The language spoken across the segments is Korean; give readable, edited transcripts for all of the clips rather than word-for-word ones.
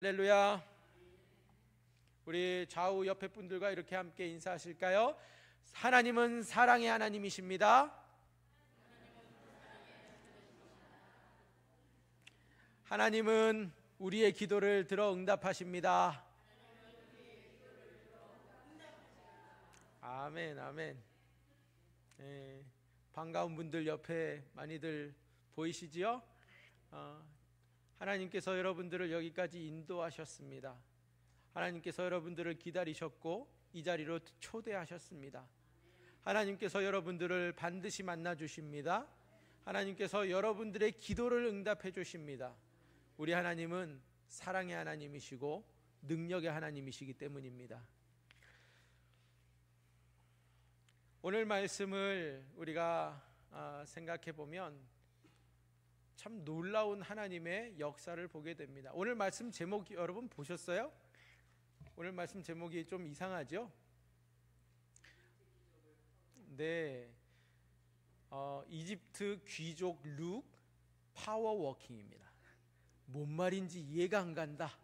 할렐루야. 우리 좌우 옆에 분들과 이렇게 함께 인사하실까요? 하나님은 사랑의 하나님이십니다. 하나님은 우리의 기도를 들어 응답하십니다. 아멘, 아멘. 반가운 분들 옆에 많이들 보이시지요? 하나님께서 여러분들을 여기까지 인도하셨습니다. 하나님께서 여러분들을 기다리셨고 이 자리로 초대하셨습니다. 하나님께서 여러분들을 반드시 만나 주십니다. 하나님께서 여러분들의 기도를 응답해 주십니다. 우리 하나님은 사랑의 하나님이시고 능력의 하나님이시기 때문입니다. 오늘 말씀을 우리가 생각해 보면 참 놀라운 하나님의 역사를 보게 됩니다. 오늘 말씀 제목 여러분 보셨어요? 오늘 말씀 제목이 좀 이상하죠? 네, 이집트 귀족 룩 파워워킹입니다. 뭔 말인지 이해가 안 간다.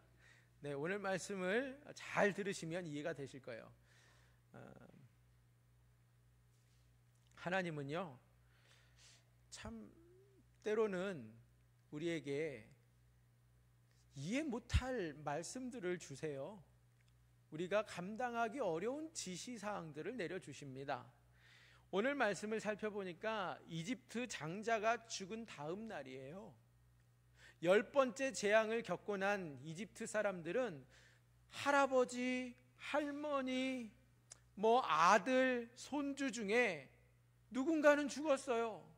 네, 오늘 말씀을 잘 들으시면 이해가 되실 거예요. 하나님은요, 참 때로는 우리에게 이해 못할 말씀들을 주세요. 우리가 감당하기 어려운 지시사항들을 내려주십니다. 오늘 말씀을 살펴보니까 이집트 장자가 죽은 다음 날이에요. 10번째 재앙을 겪고 난 이집트 사람들은 할아버지, 할머니, 아들, 손주 중에 누군가는 죽었어요.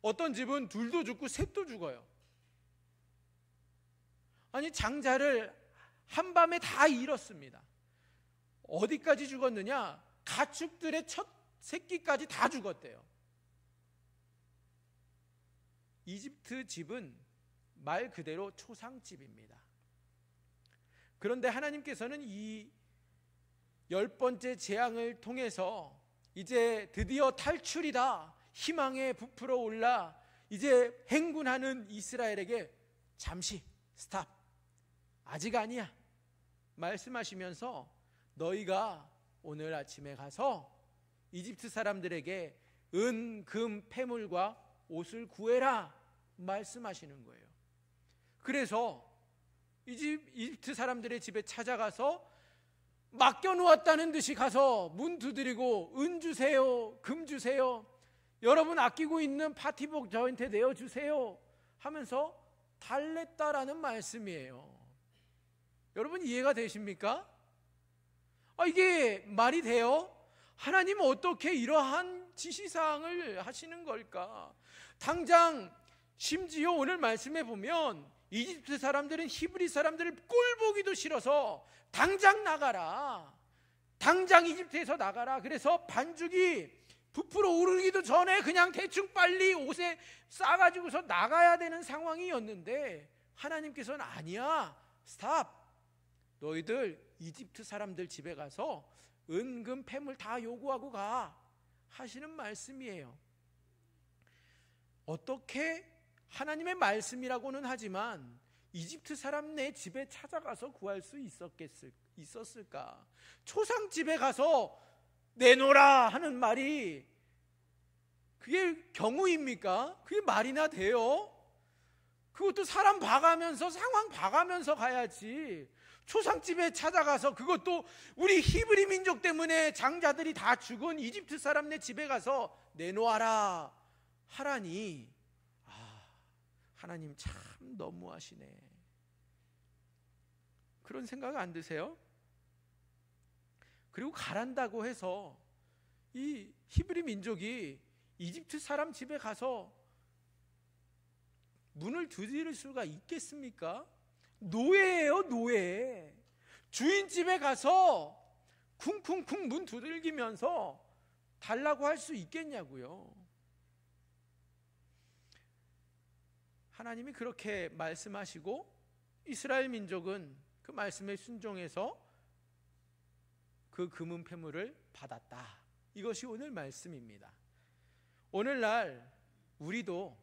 어떤 집은 둘도 죽고 셋도 죽어요. 아니, 장자를 한밤에 다 잃었습니다. 어디까지 죽었느냐? 가축들의 첫 새끼까지 다 죽었대요. 이집트 집은 말 그대로 초상집입니다. 그런데 하나님께서는 이 10번째 재앙을 통해서 이제 드디어 탈출이다, 희망에 부풀어 올라 이제 행군하는 이스라엘에게 잠시 스탑, 아직 아니야 말씀하시면서 너희가 오늘 아침에 가서 이집트 사람들에게 은, 금, 패물과 옷을 구해라 말씀하시는 거예요. 그래서 이집트 사람들의 집에 찾아가서 맡겨놓았다는 듯이 가서 문 두드리고 은 주세요, 금 주세요, 여러분 아끼고 있는 파티복 저한테 내어주세요 하면서 달랬다라는 말씀이에요. 여러분 이해가 되십니까? 이게 말이 돼요? 하나님은 어떻게 이러한 지시사항을 하시는 걸까? 당장 심지어 오늘 말씀에 보면 이집트 사람들은 히브리 사람들을 꼴보기도 싫어서 당장 나가라, 당장 이집트에서 나가라. 그래서 반죽이 부풀어 오르기도 전에 그냥 대충 빨리 옷에 싸가지고서 나가야 되는 상황이었는데 하나님께서는 아니야, 스탑, 너희들 이집트 사람들 집에 가서 은금 패물 다 요구하고 가 하시는 말씀이에요. 어떻게 하나님의 말씀이라고는 하지만 이집트 사람네 집에 찾아가서 구할 수 있었을까? 초상집에 가서 내놓으라 하는 말이 그게 경우입니까? 그게 말이나 돼요? 그것도 사람 봐가면서, 상황 봐가면서 가야지. 초상집에 찾아가서, 그것도 우리 히브리 민족 때문에 장자들이 다 죽은 이집트 사람네 집에 가서 내놓아라 하라니, 하나님 참 너무하시네. 그런 생각 안 드세요? 그리고 가란다고 해서 이 히브리 민족이 이집트 사람 집에 가서 문을 두드릴 수가 있겠습니까? 노예예요, 노예. 주인 집에 가서 쿵쿵쿵 문 두들기면서 달라고 할 수 있겠냐고요. 하나님이 그렇게 말씀하시고 이스라엘 민족은 그 말씀에 순종해서 그 금은 패물을 받았다. 이것이 오늘 말씀입니다. 오늘날 우리도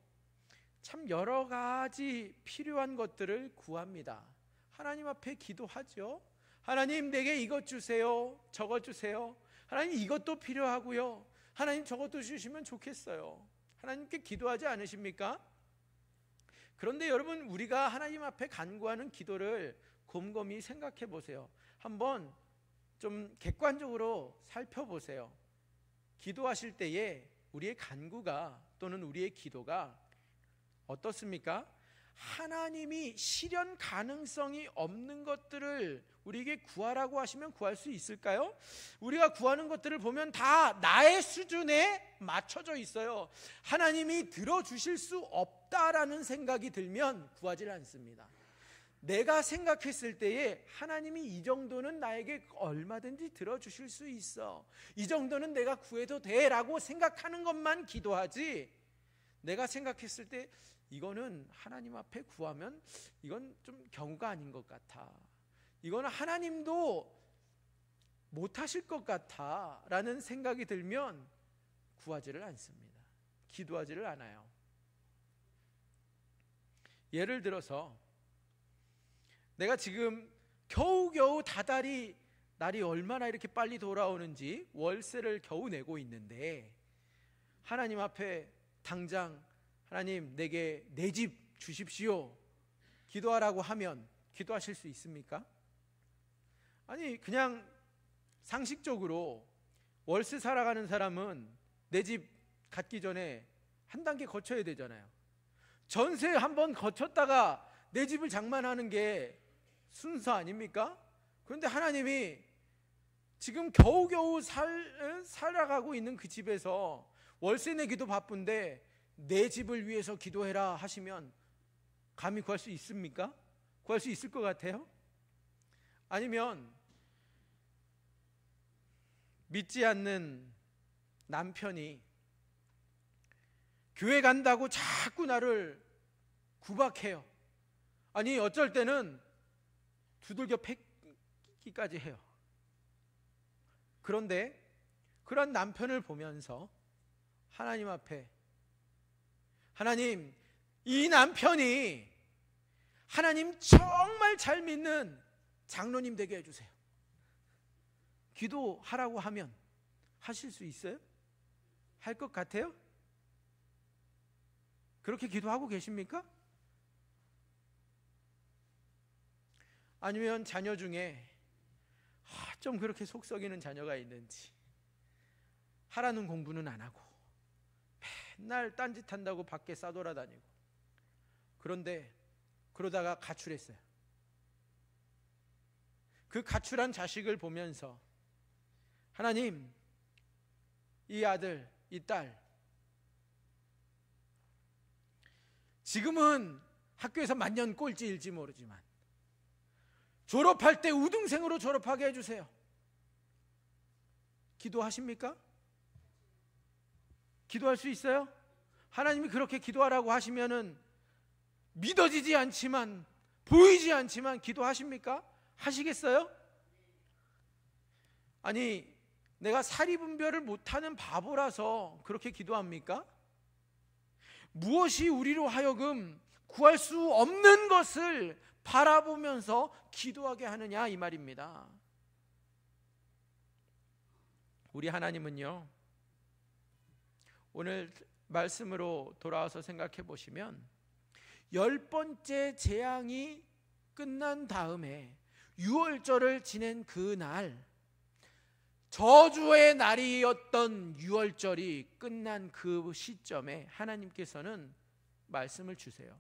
참 여러 가지 필요한 것들을 구합니다. 하나님 앞에 기도하죠. 하나님, 내게 이것 주세요, 저것 주세요. 하나님, 이것도 필요하고요. 하나님, 저것도 주시면 좋겠어요. 하나님께 기도하지 않으십니까? 그런데 여러분, 우리가 하나님 앞에 간구하는 기도를 곰곰이 생각해 보세요. 한번 좀 객관적으로 살펴보세요. 기도하실 때에 우리의 간구가 또는 우리의 기도가 어떻습니까? 하나님이 실현 가능성이 없는 것들을 우리에게 구하라고 하시면 구할 수 있을까요? 우리가 구하는 것들을 보면 다 나의 수준에 맞춰져 있어요. 하나님이 들어주실 수 없다라는 생각이 들면 구하지 않습니다. 내가 생각했을 때에 하나님이 이 정도는 나에게 얼마든지 들어주실 수 있어, 이 정도는 내가 구해도 돼 라고 생각하는 것만 기도하지, 내가 생각했을 때 이거는 하나님 앞에 구하면 이건 좀 경우가 아닌 것 같아, 이거는 하나님도 못하실 것 같아 라는 생각이 들면 구하지를 않습니다. 기도하지를 않아요. 예를 들어서 내가 지금 겨우겨우 다달이 날이 얼마나 이렇게 빨리 돌아오는지 월세를 겨우 내고 있는데 하나님 앞에 당장 하나님, 내게 내 집 주십시오 기도하라고 하면 기도하실 수 있습니까? 아니, 그냥 상식적으로 월세 살아가는 사람은 내 집 갖기 전에 한 단계 거쳐야 되잖아요. 전세 한번 거쳤다가 내 집을 장만하는 게 순서 아닙니까? 그런데 하나님이 지금 겨우겨우 살아가고 있는 그 집에서 월세 내기도 바쁜데 내 집을 위해서 기도해라 하시면 감히 구할 수 있습니까? 구할 수 있을 것 같아요? 아니면 믿지 않는 남편이 교회 간다고 자꾸 나를 구박해요. 아니, 어쩔 때는 두들겨 패기까지 해요. 그런데 그런 남편을 보면서 하나님 앞에, 하나님, 이 남편이 하나님 정말 잘 믿는 장로님 되게 해주세요 기도하라고 하면 하실 수 있어요? 할 것 같아요? 그렇게 기도하고 계십니까? 아니면 자녀 중에 좀 그렇게 속 썩이는 자녀가 있는지 하라는 공부는 안 하고 맨날 딴짓한다고 밖에 싸돌아다니고, 그런데 그러다가 가출했어요. 그 가출한 자식을 보면서 하나님, 이 아들, 이 딸 지금은 학교에서 만년 꼴찌일지 모르지만 졸업할 때 우등생으로 졸업하게 해주세요. 기도하십니까? 기도할 수 있어요? 하나님이 그렇게 기도하라고 하시면은 믿어지지 않지만, 보이지 않지만 기도하십니까? 하시겠어요? 아니, 내가 사리분별을 못하는 바보라서 그렇게 기도합니까? 무엇이 우리로 하여금 구할 수 없는 것을 바라보면서 기도하게 하느냐, 이 말입니다. 우리 하나님은요, 오늘 말씀으로 돌아와서 생각해 보시면 10번째 재앙이 끝난 다음에 유월절을 지낸 그날, 저주의 날이었던 유월절이 끝난 그 시점에 하나님께서는 말씀을 주세요.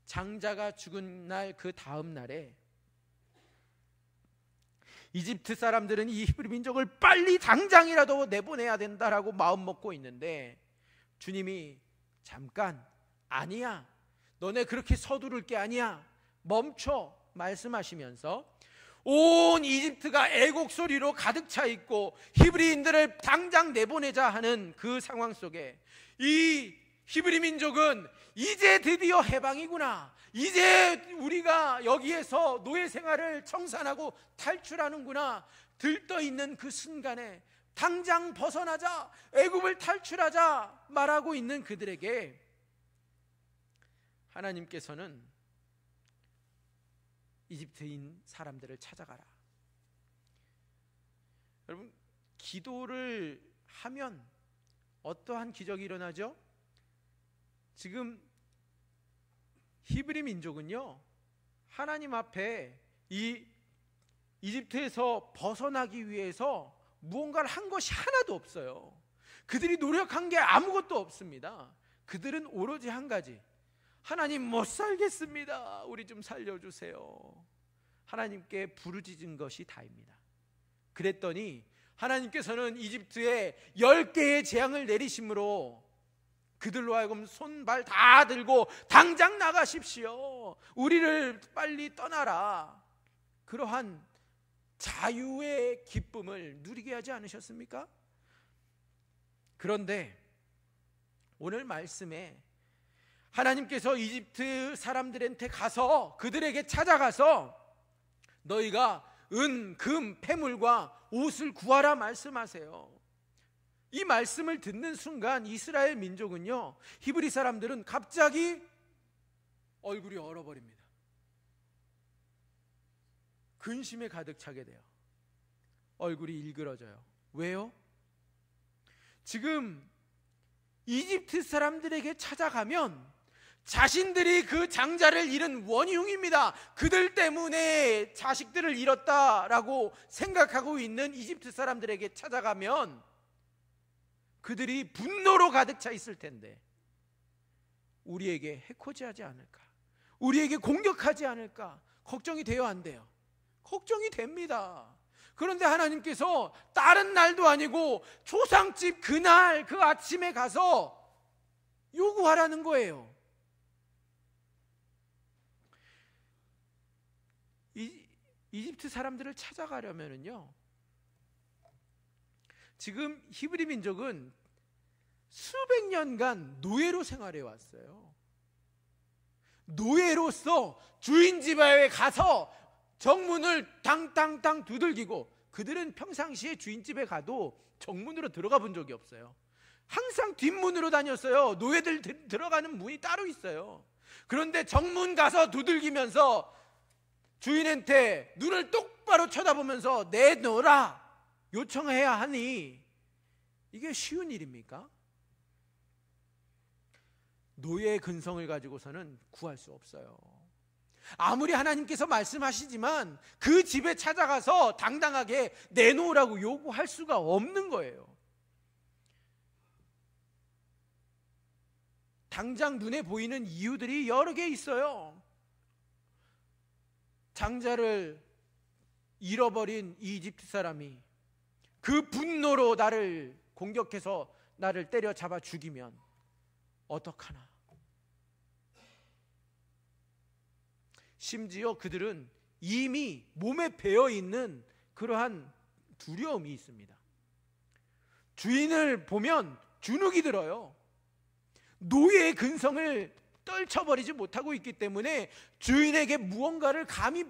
장자가 죽은 날 그 다음 날에 이집트 사람들은 이 히브리 민족을 빨리 당장이라도 내보내야 된다라고 마음 먹고 있는데 주님이 잠깐, 아니야, 너네 그렇게 서두를 게 아니야, 멈춰 말씀하시면서 온 이집트가 애곡 소리로 가득 차 있고 히브리인들을 당장 내보내자 하는 그 상황 속에 이 히브리 민족은 이제 드디어 해방이구나, 이제 우리가 여기에서 노예 생활을 청산하고 탈출하는구나 들떠있는 그 순간에 당장 벗어나자, 애굽을 탈출하자 말하고 있는 그들에게 하나님께서는 이집트인 사람들을 찾아가라. 여러분, 기도를 하면 어떠한 기적이 일어나죠? 지금 히브리 민족은요, 하나님 앞에 이 이집트에서 벗어나기 위해서 무언가를 한 것이 하나도 없어요. 그들이 노력한 게 아무것도 없습니다. 그들은 오로지 한 가지, 하나님 못 살겠습니다, 우리 좀 살려주세요. 하나님께 부르짖은 것이 다입니다. 그랬더니 하나님께서는 이집트에 10개의 재앙을 내리심으로 그들로 하여금 손발 다 들고 당장 나가십시오, 우리를 빨리 떠나라, 그러한 자유의 기쁨을 누리게 하지 않으셨습니까? 그런데 오늘 말씀에 하나님께서 이집트 사람들한테 가서, 그들에게 찾아가서 너희가 은, 금, 패물과 옷을 구하라 말씀하세요. 이 말씀을 듣는 순간 이스라엘 민족은요, 히브리 사람들은 갑자기 얼굴이 얼어버립니다. 근심에 가득 차게 돼요. 얼굴이 일그러져요. 왜요? 지금 이집트 사람들에게 찾아가면 자신들이 그 장자를 잃은 원흉입니다. 그들 때문에 자식들을 잃었다라고 생각하고 있는 이집트 사람들에게 찾아가면 그들이 분노로 가득 차 있을 텐데, 우리에게 해코지하지 않을까, 우리에게 공격하지 않을까 걱정이 돼요, 안 돼요? 걱정이 됩니다. 그런데 하나님께서 다른 날도 아니고 조상집 그날 그 아침에 가서 요구하라는 거예요. 이집트 사람들을 찾아가려면요, 지금 히브리 민족은 수백 년간 노예로 생활해 왔어요. 노예로서 주인 집에 가서 정문을 당당당 두들기고, 그들은 평상시에 주인 집에 가도 정문으로 들어가 본 적이 없어요. 항상 뒷문으로 다녔어요. 노예들 들어가는 문이 따로 있어요. 그런데 정문 가서 두들기면서 주인한테 눈을 똑바로 쳐다보면서 내놓으라 요청해야 하니, 이게 쉬운 일입니까? 노예의 근성을 가지고서는 구할 수 없어요. 아무리 하나님께서 말씀하시지만 그 집에 찾아가서 당당하게 내놓으라고 요구할 수가 없는 거예요. 당장 눈에 보이는 이유들이 여러 개 있어요. 장자를 잃어버린 이 이집트 사람이 그 분노로 나를 공격해서 나를 때려잡아 죽이면 어떡하나. 심지어 그들은 이미 몸에 배어있는 그러한 두려움이 있습니다. 주인을 보면 주눅이 들어요. 노예의 근성을 떨쳐버리지 못하고 있기 때문에 주인에게 무언가를 감히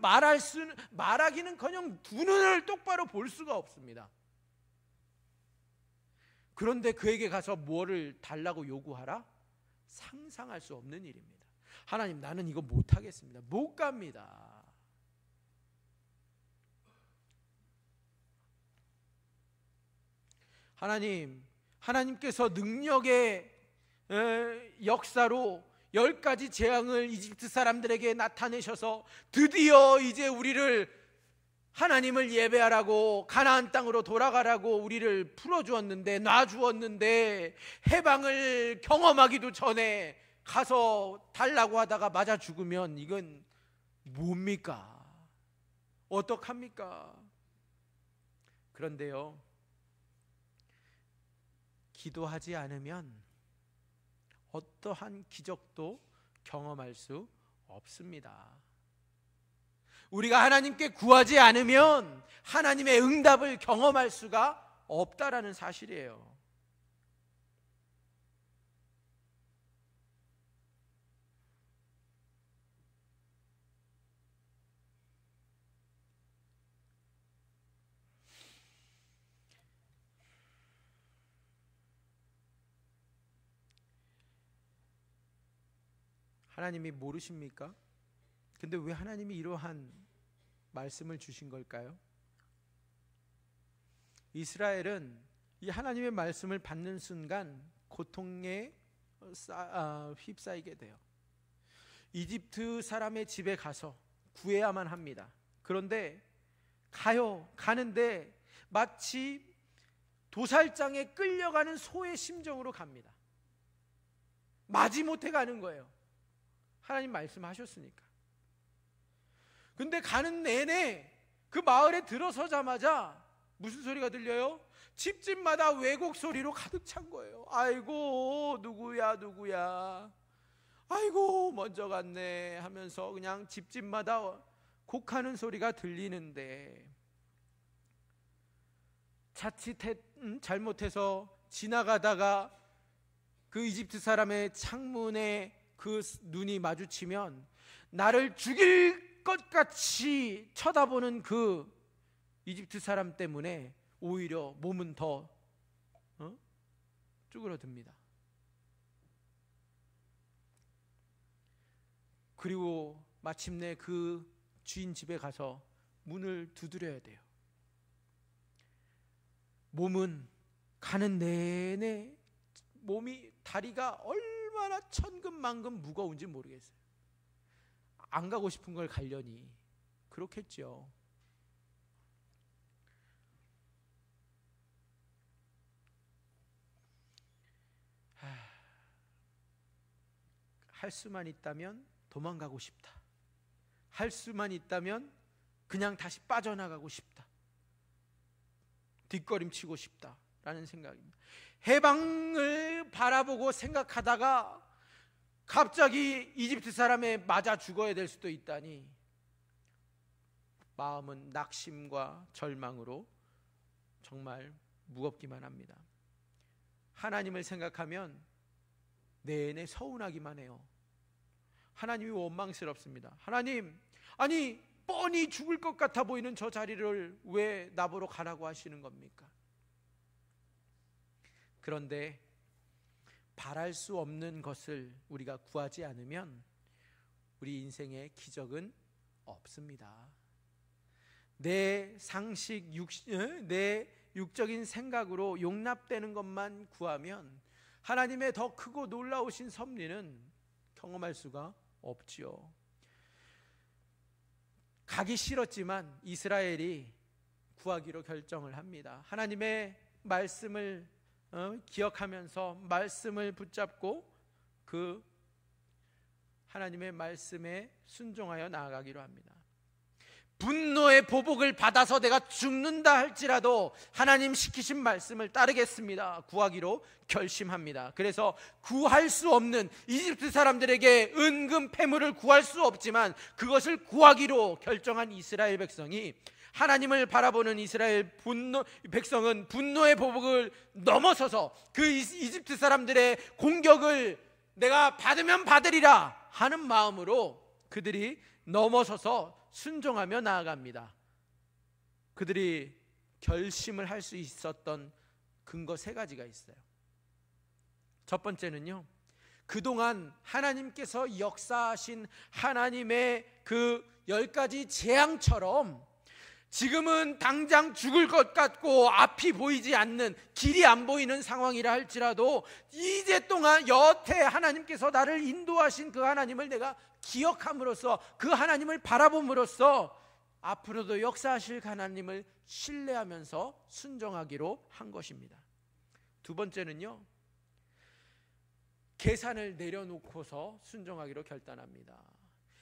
말하기는커녕 두 눈을 똑바로 볼 수가 없습니다. 그런데 그에게 가서 뭐를 달라고 요구하라? 상상할 수 없는 일입니다. 하나님, 나는 이거 못하겠습니다. 못 갑니다. 하나님께서 능력의 역사로 10가지 재앙을 이집트 사람들에게 나타내셔서 드디어 이제 우리를, 하나님을 예배하라고 가나안 땅으로 돌아가라고 우리를 풀어주었는데, 놔주었는데, 해방을 경험하기도 전에 가서 달라고 하다가 맞아 죽으면 이건 뭡니까? 어떡합니까? 그런데요, 기도하지 않으면 어떠한 기적도 경험할 수 없습니다. 우리가 하나님께 구하지 않으면 하나님의 응답을 경험할 수가 없다라는 사실이에요. 하나님이 모르십니까? 근데 왜 하나님이 이러한 말씀을 주신 걸까요? 이스라엘은 이 하나님의 말씀을 받는 순간 고통에 휩싸이게 돼요. 이집트 사람의 집에 가서 구해야만 합니다. 그런데 가는데 마치 도살장에 끌려가는 소의 심정으로 갑니다. 마지못해 가는 거예요. 하나님 말씀하셨으니까. 근데 가는 내내 그 마을에 들어서자마자 무슨 소리가 들려요? 집집마다 왜곡 소리로 가득 찬 거예요. 아이고 누구야 아이고 먼저 갔네 하면서 그냥 집집마다 곡하는 소리가 들리는데, 자칫 잘못해서 지나가다가 그 이집트 사람의 창문에 그 눈이 마주치면 나를 죽일 것 같이 쳐다보는 그 이집트 사람 때문에 오히려 몸은 더 쭈그러듭니다. 그리고 마침내 그 주인 집에 가서 문을 두드려야 돼요. 몸은 가는 내내 다리가 얼마나 천근만근 무거운지 모르겠어요. 안 가고 싶은 걸 가려니 그렇겠죠. 할 수만 있다면 도망가고 싶다. 할 수만 있다면 그냥 다시 빠져나가고 싶다. 뒷걸음치고 싶다라는 생각입니다. 해방을 바라보고 생각하다가 갑자기 이집트 사람에 맞아 죽어야 될 수도 있다니, 마음은 낙심과 절망으로 정말 무겁기만 합니다. 하나님을 생각하면 내내 서운하기만 해요. 하나님이 원망스럽습니다. 하나님, 아니 뻔히 죽을 것 같아 보이는 저 자리를 왜 나보러 가라고 하시는 겁니까? 그런데 바랄 수 없는 것을 우리가 구하지 않으면 우리 인생의 기적은 없습니다. 내 상식, 내 육적인 생각으로 용납되는 것만 구하면 하나님의 더 크고 놀라우신 섭리는 경험할 수가 없지요. 가기 싫었지만 이스라엘이 구하기로 결정을 합니다. 하나님의 말씀을 기억하면서 말씀을 붙잡고 그 하나님의 말씀에 순종하여 나아가기로 합니다. 분노의 보복을 받아서 내가 죽는다 할지라도 하나님 시키신 말씀을 따르겠습니다 구하기로 결심합니다. 그래서 구할 수 없는 이집트 사람들에게 은금 패물을 구할 수 없지만 그것을 구하기로 결정한 이스라엘 백성이, 하나님을 바라보는 이스라엘 백성은 분노의 보복을 넘어서서 그 이집트 사람들의 공격을 내가 받으면 받으리라 하는 마음으로 그들이 넘어서서 순종하며 나아갑니다. 그들이 결심을 할 수 있었던 근거 3가지가 있어요. 첫 번째는요, 그동안 하나님께서 역사하신 하나님의 그 10가지 재앙처럼 지금은 당장 죽을 것 같고 앞이 보이지 않는, 길이 안 보이는 상황이라 할지라도 이제 동안 여태 하나님께서 나를 인도하신 그 하나님을 내가 기억함으로써, 그 하나님을 바라봄으로써 앞으로도 역사하실 하나님을 신뢰하면서 순종하기로 한 것입니다. 두 번째는요, 계산을 내려놓고서 순종하기로 결단합니다.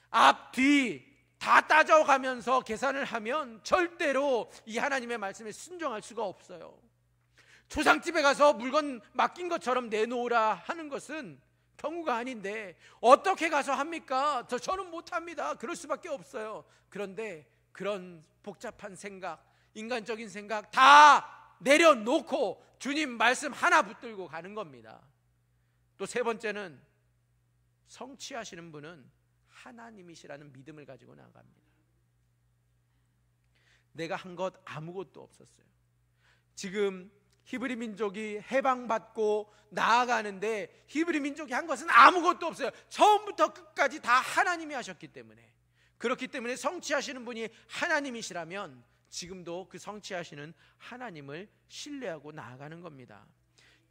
앞뒤 다 따져가면서 계산을 하면 절대로 이 하나님의 말씀에 순종할 수가 없어요. 초상집에 가서 물건 맡긴 것처럼 내놓으라 하는 것은 경우가 아닌데 어떻게 가서 합니까? 저는 못합니다. 그럴 수밖에 없어요. 그런데 그런 복잡한 생각, 인간적인 생각 다 내려놓고 주님 말씀 하나 붙들고 가는 겁니다. 또 3번째는 성취하시는 분은 하나님이시라는 믿음을 가지고 나갑니다. 내가 한 것 아무것도 없었어요. 지금 히브리 민족이 해방받고 나아가는데 히브리 민족이 한 것은 아무것도 없어요. 처음부터 끝까지 다 하나님이 하셨기 때문에. 그렇기 때문에 성취하시는 분이 하나님이시라면 지금도 그 성취하시는 하나님을 신뢰하고 나아가는 겁니다.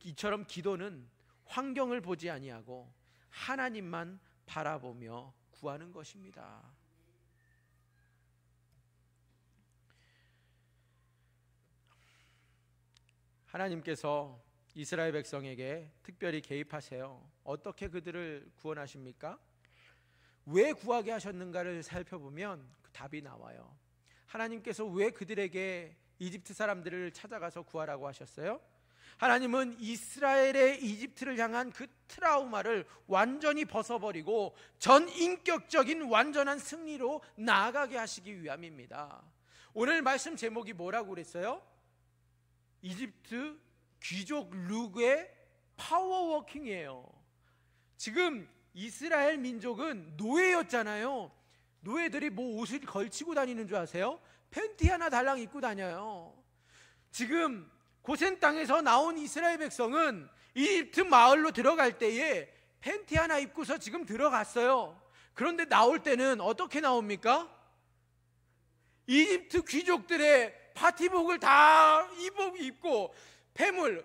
이처럼 기도는 환경을 보지 아니하고 하나님만 바라보며 구하는 것입니다. 하나님께서 이스라엘 백성에게 특별히 개입하세요. 어떻게 그들을 구원하십니까? 왜 구하게 하셨는가를 살펴보면 그 답이 나와요. 하나님께서 왜 그들에게 이집트 사람들을 찾아가서 구하라고 하셨어요? 하나님은 이스라엘의 이집트를 향한 그 트라우마를 완전히 벗어버리고 전인격적인 완전한 승리로 나아가게 하시기 위함입니다. 오늘 말씀 제목이 뭐라고 그랬어요? 이집트 귀족 룩의 파워워킹이에요. 지금 이스라엘 민족은 노예였잖아요. 노예들이 뭐 옷을 걸치고 다니는 줄 아세요? 팬티 하나 달랑 입고 다녀요. 지금 고센 땅에서 나온 이스라엘 백성은 이집트 마을로 들어갈 때에 팬티 하나 입고서 지금 들어갔어요. 그런데 나올 때는 어떻게 나옵니까? 이집트 귀족들의 파티복을 다 입고 폐물,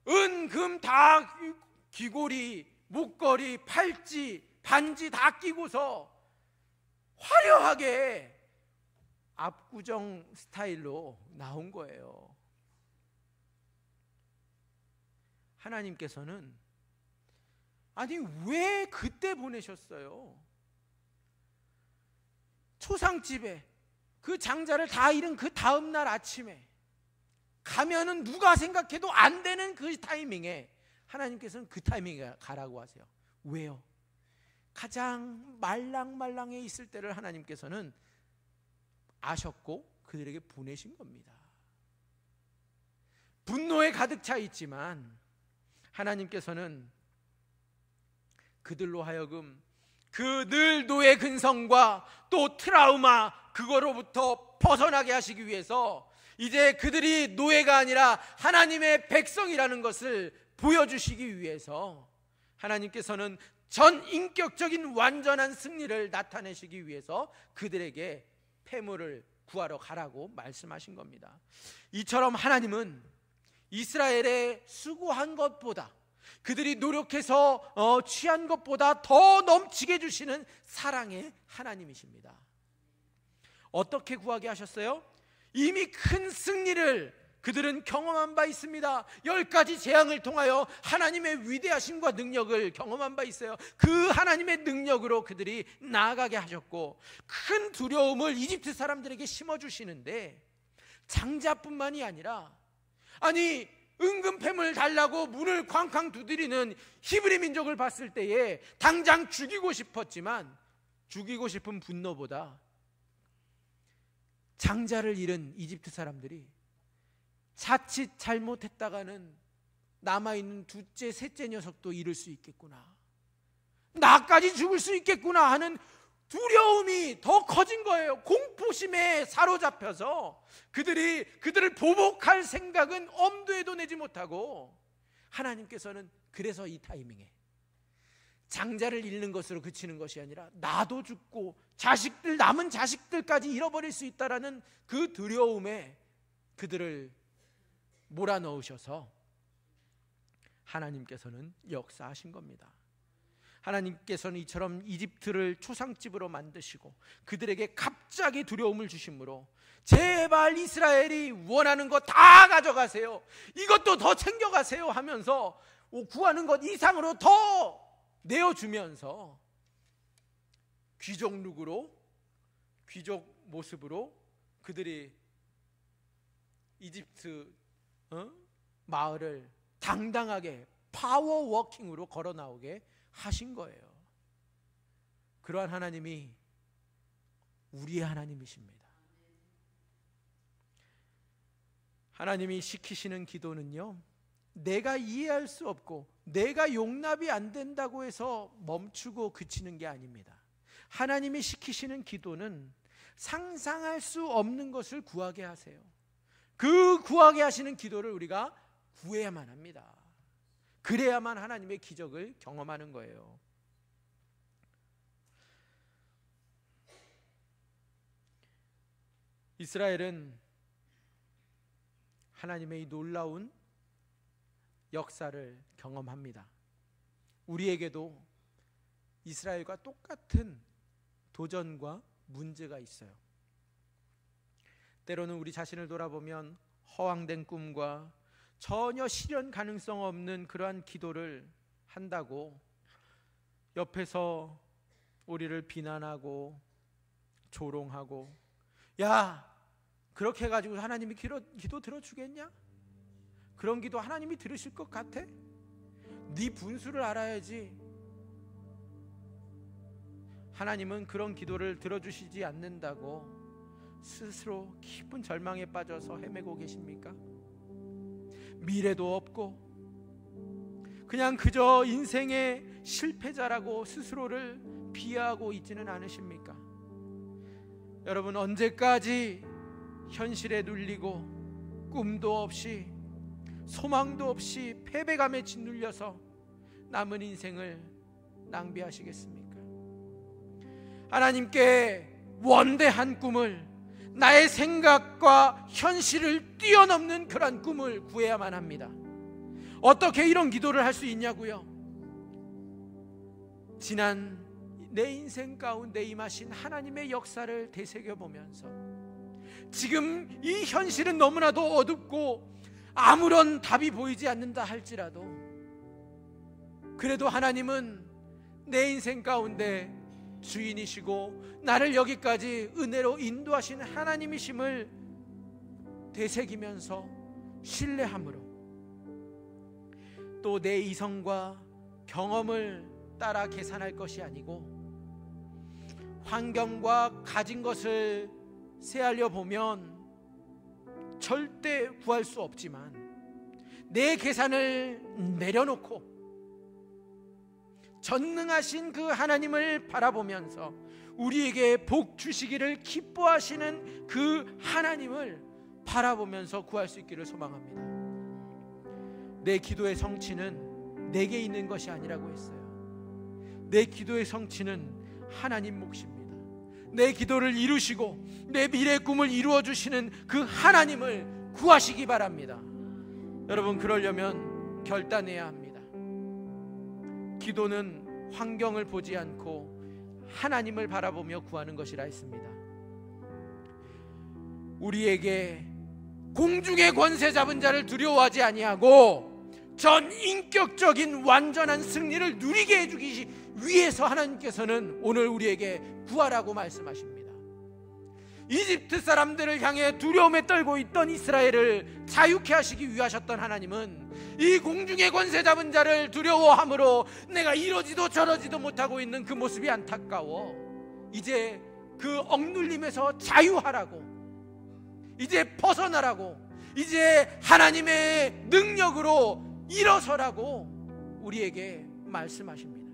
은, 금 다 귀고리, 목걸이, 팔찌, 반지 다 끼고서 화려하게 압구정 스타일로 나온 거예요. 하나님께서는 아니 왜 그때 보내셨어요? 초상집에 그 장자를 다 잃은 그 다음날 아침에 가면은 누가 생각해도 안 되는 그 타이밍에 하나님께서는 그 타이밍에 가라고 하세요. 왜요? 가장 말랑말랑해 있을 때를 하나님께서는 아셨고 그들에게 보내신 겁니다. 분노에 가득 차 있지만 하나님께서는 그들로 하여금 그 늘 노예 근성과 또 트라우마 그거로부터 벗어나게 하시기 위해서 이제 그들이 노예가 아니라 하나님의 백성이라는 것을 보여주시기 위해서 하나님께서는 전인격적인 완전한 승리를 나타내시기 위해서 그들에게 폐물을 구하러 가라고 말씀하신 겁니다. 이처럼 하나님은 이스라엘의 수고한 것보다 그들이 노력해서 취한 것보다 더 넘치게 주시는 사랑의 하나님이십니다. 어떻게 구하게 하셨어요? 이미 큰 승리를 그들은 경험한 바 있습니다. 10가지 재앙을 통하여 하나님의 위대하심과 능력을 경험한 바 있어요. 그 하나님의 능력으로 그들이 나아가게 하셨고 큰 두려움을 이집트 사람들에게 심어주시는데 장자뿐만이 아니라 아니 은금패물 달라고 문을 쾅쾅 두드리는 히브리 민족을 봤을 때에 당장 죽이고 싶었지만 죽이고 싶은 분노보다 장자를 잃은 이집트 사람들이 자칫 잘못했다가는 남아있는 둘째, 셋째 녀석도 잃을 수 있겠구나, 나까지 죽을 수 있겠구나 하는 두려움이 더 커진 거예요. 공포심에 사로잡혀서 그들을 보복할 생각은 엄두에도 내지 못하고 하나님께서는 그래서 이 타이밍에 장자를 잃는 것으로 그치는 것이 아니라 나도 죽고 남은 자식들까지 잃어버릴 수 있다라는 그 두려움에 그들을 몰아넣으셔서 하나님께서는 역사하신 겁니다. 하나님께서는 이처럼 이집트를 초상집으로 만드시고 그들에게 갑자기 두려움을 주심으로 제발 이스라엘이 원하는 거 다 가져가세요, 이것도 더 챙겨가세요 하면서 구하는 것 이상으로 더 내어주면서 귀족 룩으로, 귀족 모습으로 그들이 이집트 마을을 당당하게 파워워킹으로 걸어 나오게 하신 거예요. 그러한 하나님이 우리의 하나님이십니다. 하나님이 시키시는 기도는요, 내가 이해할 수 없고 내가 용납이 안 된다고 해서 멈추고 그치는 게 아닙니다. 하나님이 시키시는 기도는 상상할 수 없는 것을 구하게 하세요. 그 구하게 하시는 기도를 우리가 구해야만 합니다. 그래야만 하나님의 기적을 경험하는 거예요. 이스라엘은 하나님의 이 놀라운 역사를 경험합니다. 우리에게도 이스라엘과 똑같은 도전과 문제가 있어요. 때로는 우리 자신을 돌아보면 허황된 꿈과 전혀 실현 가능성 없는 그러한 기도를 한다고 옆에서 우리를 비난하고 조롱하고, 야, 그렇게 해가지고 하나님이 기도 들어주겠냐? 그런 기도 하나님이 들으실 것 같아? 네 분수를 알아야지. 하나님은 그런 기도를 들어주시지 않는다고 스스로 깊은 절망에 빠져서 헤매고 계십니까? 미래도 없고 그냥 그저 인생의 실패자라고 스스로를 비하하고 있지는 않으십니까? 여러분, 언제까지 현실에 눌리고 꿈도 없이 소망도 없이 패배감에 짓눌려서 남은 인생을 낭비하시겠습니까? 하나님께 원대한 꿈을, 나의 생각과 현실을 뛰어넘는 그런 꿈을 구해야만 합니다. 어떻게 이런 기도를 할 수 있냐고요? 지난 내 인생 가운데 임하신 하나님의 역사를 되새겨보면서, 지금 이 현실은 너무나도 어둡고 아무런 답이 보이지 않는다 할지라도 그래도 하나님은 내 인생 가운데 주인이시고 나를 여기까지 은혜로 인도하신 하나님이심을 되새기면서 신뢰함으로, 또 내 이성과 경험을 따라 계산할 것이 아니고 환경과 가진 것을 세알려 보면 절대 구할 수 없지만 내 계산을 내려놓고 전능하신 그 하나님을 바라보면서 우리에게 복 주시기를 기뻐하시는 그 하나님을 바라보면서 구할 수 있기를 소망합니다. 내 기도의 성취는 내게 있는 것이 아니라고 했어요. 내 기도의 성취는 하나님 몫입니다. 내 기도를 이루시고 내 미래의 꿈을 이루어 주시는 그 하나님을 구하시기 바랍니다. 여러분, 그러려면 결단해야 합니다. 기도는 환경을 보지 않고 하나님을 바라보며 구하는 것이라 했습니다. 우리에게 공중의 권세 잡은 자를 두려워하지 아니하고 전 인격적인 완전한 승리를 누리게 해주기 위해서 하나님께서는 오늘 우리에게 구하라고 말씀하십니다. 이집트 사람들을 향해 두려움에 떨고 있던 이스라엘을 자유케 하시기 위하셨던 하나님은 이 공중의 권세 잡은 자를 두려워함으로 내가 이러지도 저러지도 못하고 있는 그 모습이 안타까워 이제 그 억눌림에서 자유하라고, 이제 벗어나라고, 이제 하나님의 능력으로 일어서라고 우리에게 말씀하십니다.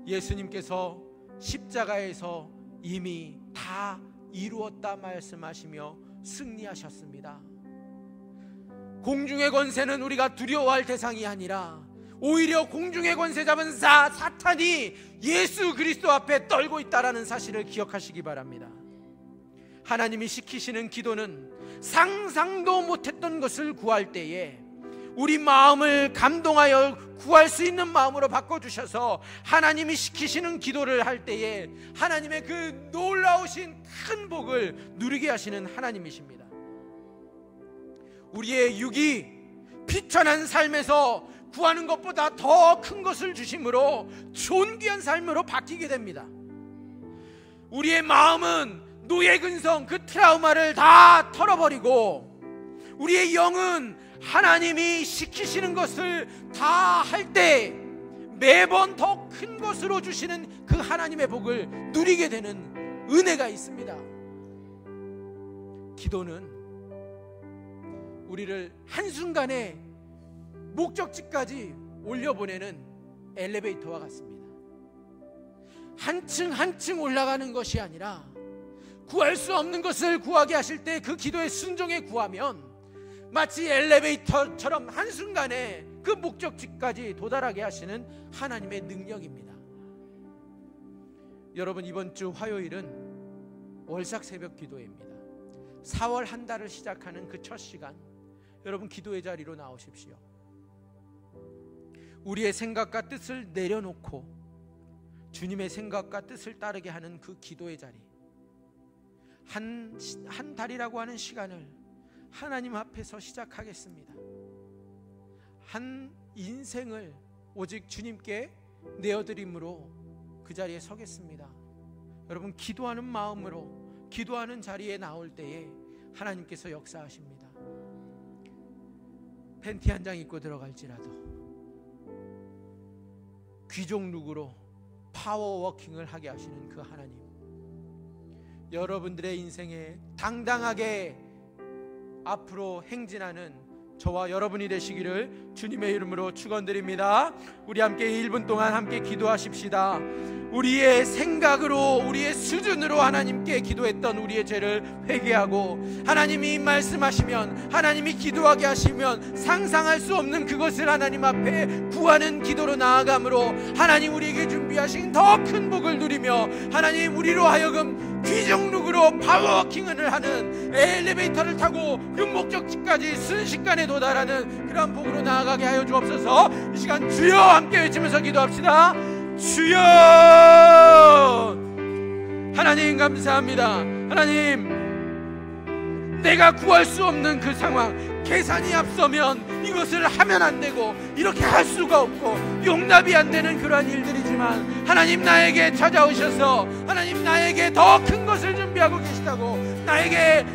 예수님께서 십자가에서 이미 다 이루었다 말씀하시며 승리하셨습니다. 공중의 권세는 우리가 두려워할 대상이 아니라 오히려 공중의 권세 잡은 사탄이 예수 그리스도 앞에 떨고 있다는 사실을 기억하시기 바랍니다. 하나님이 시키시는 기도는 상상도 못했던 것을 구할 때에 우리 마음을 감동하여 구할 수 있는 마음으로 바꿔주셔서 하나님이 시키시는 기도를 할 때에 하나님의 그 놀라우신 큰 복을 누리게 하시는 하나님이십니다. 우리의 육이 비천한 삶에서 구하는 것보다 더 큰 것을 주심으로 존귀한 삶으로 바뀌게 됩니다. 우리의 마음은 노예 근성, 그 트라우마를 다 털어버리고 우리의 영은 하나님이 시키시는 것을 다 할 때 매번 더 큰 것으로 주시는 그 하나님의 복을 누리게 되는 은혜가 있습니다. 기도는 우리를 한순간에 목적지까지 올려보내는 엘리베이터와 같습니다. 한층 한층 올라가는 것이 아니라 구할 수 없는 것을 구하게 하실 때 그 기도에 순종해 구하면 마치 엘리베이터처럼 한순간에 그 목적지까지 도달하게 하시는 하나님의 능력입니다. 여러분, 이번 주 화요일은 월삭 새벽 기도회입니다. 4월 한 달을 시작하는 그 첫 시간, 여러분 기도의 자리로 나오십시오. 우리의 생각과 뜻을 내려놓고 주님의 생각과 뜻을 따르게 하는 그 기도의 자리, 한 달이라고 하는 시간을 하나님 앞에서 시작하겠습니다. 한 인생을 오직 주님께 내어드림으로 그 자리에 서겠습니다. 여러분 기도하는 마음으로 기도하는 자리에 나올 때에 하나님께서 역사하십니다. 팬티 한 장 입고 들어갈지라도 귀족 룩으로 파워워킹을 하게 하시는 그 하나님, 여러분들의 인생에 당당하게 앞으로 행진하는 저와 여러분이 되시기를 주님의 이름으로 축원드립니다. 우리 함께 1분 동안 함께 기도하십시다. 우리의 생각으로, 우리의 수준으로 하나님께 기도했던 우리의 죄를 회개하고, 하나님이 말씀하시면, 하나님이 기도하게 하시면 상상할 수 없는 그것을 하나님 앞에 구하는 기도로 나아감으로 하나님 우리에게 준비하신 더 큰 복을 누리며, 하나님 우리로 하여금 귀정룩으로 파워워킹을 하는, 엘리베이터를 타고 그 목적지까지 순식간에 도달하는 그런 복으로 나아가게 하여 주옵소서. 이 시간 주여 함께 외치면서 기도합시다. 주여! 하나님 감사합니다. 하나님, 내가 구할 수 없는 그 상황, 계산이 앞서면 이것을 하면 안 되고 이렇게 할 수가 없고 용납이 안 되는 그러한 일들이지만, 하나님 나에게 찾아오셔서 하나님 나에게 더 큰 것을 준비하고 계시다고, 나에게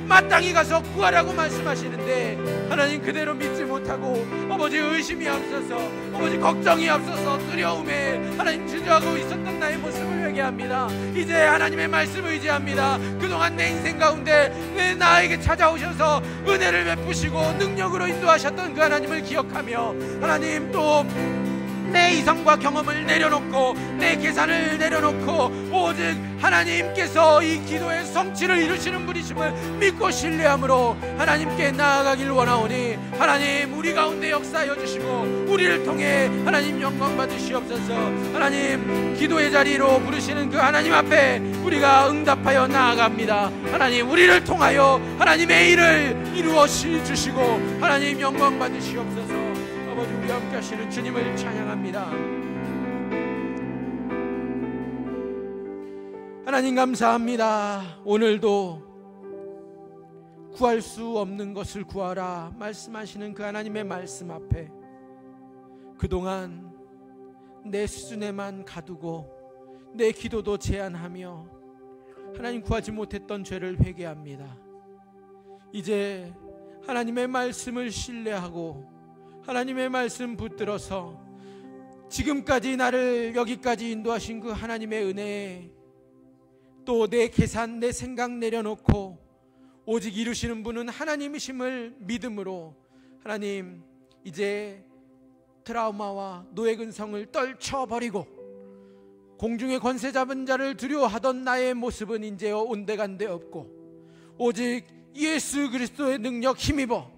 마땅히 가서 구하라고 말씀하시는데, 하나님 그대로 믿지 못하고 아버지 의심이 앞서서, 아버지 걱정이 앞서서 두려움에 하나님 주저하고 있었던 나의 모습을 회개합니다. 이제 하나님의 말씀을 의지합니다. 그동안 내 인생 가운데 나에게 찾아오셔서 은혜를 베푸시고 능력으로 인도하셨던 그 하나님을 기억하며, 하나님 또 내 이성과 경험을 내려놓고 내 계산을 내려놓고 오직 하나님께서 이 기도의 성취를 이루시는 분이심을 믿고 신뢰함으로 하나님께 나아가길 원하오니, 하나님 우리 가운데 역사하여 주시고 우리를 통해 하나님 영광 받으시옵소서. 하나님 기도의 자리로 부르시는 그 하나님 앞에 우리가 응답하여 나아갑니다. 하나님 우리를 통하여 하나님의 일을 이루어 주시고 하나님 영광 받으시옵소서. 아버지 우리 함께 하시는 주님을 찬양합니다. 하나님 감사합니다. 오늘도 구할 수 없는 것을 구하라 말씀하시는 그 하나님의 말씀 앞에 그동안 내 수준에만 가두고 내 기도도 제한하며 하나님 구하지 못했던 죄를 회개합니다. 이제 하나님의 말씀을 신뢰하고 하나님의 말씀 붙들어서 지금까지 나를 여기까지 인도하신 그 하나님의 은혜에 또 내 계산, 내 생각 내려놓고 오직 이루시는 분은 하나님이심을 믿음으로, 하나님 이제 트라우마와 노예 근성을 떨쳐버리고 공중의 권세 잡은 자를 두려워하던 나의 모습은 이제 온데간데 없고 오직 예수 그리스도의 능력 힘입어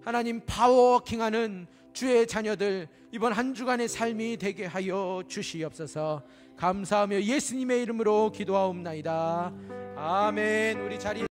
하나님 파워워킹하는 주의 자녀들 이번 한 주간의 삶이 되게 하여 주시옵소서. 감사하며 예수님의 이름으로 기도하옵나이다. 아멘. 우리 자리에